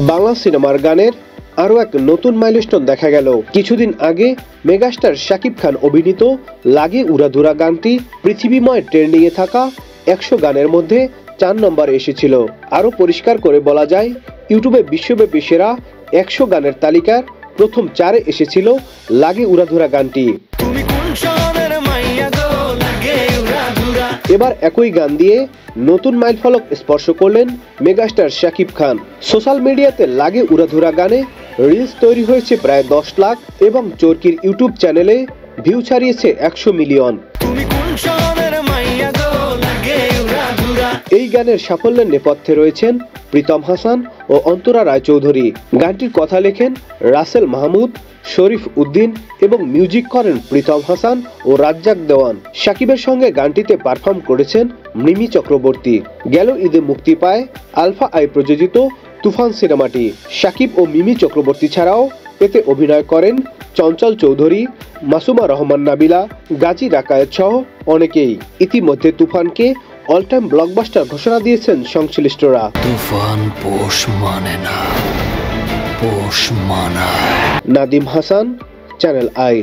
বাংলা সিনেমার গানের আরো এক নতুন মাইলস্টোন দেখা গেল। কিছুদিন আগে মেগাস্টার শাকিব খান অভিনীত লাগে উড়াধুরা গানটি পৃথিবীময় ট্রেন্ডিং এ থাকা 100 গানের মধ্যে 4 নম্বরে এসেছিল। আরো পরিষ্কার করে বলা যায়, ইউটিউবে বিশ্বব্যাপী সেরা 100 গানের তালিকার প্রথম 4-এ এসেছিল লাগে উড়াধুরা গানটি। এবার একই গান দিয়ে নতুন মাইলফলক স্পর্শ করলেন মেগাস্টার শাকিব খান। সোশ্যাল মিডিয়াতে লাগে উড়াধুরা গানে রিলস তৈরি হয়েছে প্রায় 10 লাখ এবং চরকির ইউটিউব চ্যানেলে ভিউ ছাড়িয়েছে 100 মিলিয়ন। এই গানের সাফল্যের নেপথ্যে রয়েছেন প্রীতম হাসান ও অন্তরা রায়চৌধুরী। গানটির কথা লেখেন রাসেল মাহমুদ, শরীফ উদ্দিন এবং মিউজিক করেন প্রীতম হাসান ও রাজ্জাক দেওয়ান। শাকিবের সঙ্গে গানটিতে পারফর্ম করেছেন মিমি চক্রবর্তী। গেল ঈদে মুক্তি পায় আলফা আই প্রযোজিত তুফান সিনেমাটি। শাকিব ও মিমি চক্রবর্তী ছাড়াও এতে অভিনয় করেন চঞ্চল চৌধুরী, মাসুমা রহমান নাবিলা, গাজী রাকায়েত সহ অনেকেই। ইতিমধ্যে তুফানকে অল টাইম ব্লকবাস্টার ঘোষণা দিয়েছেন সংশ্লিষ্টরা। তুফান পোষ মানে না, পোষ মানা। Nadim Hasan, channel I.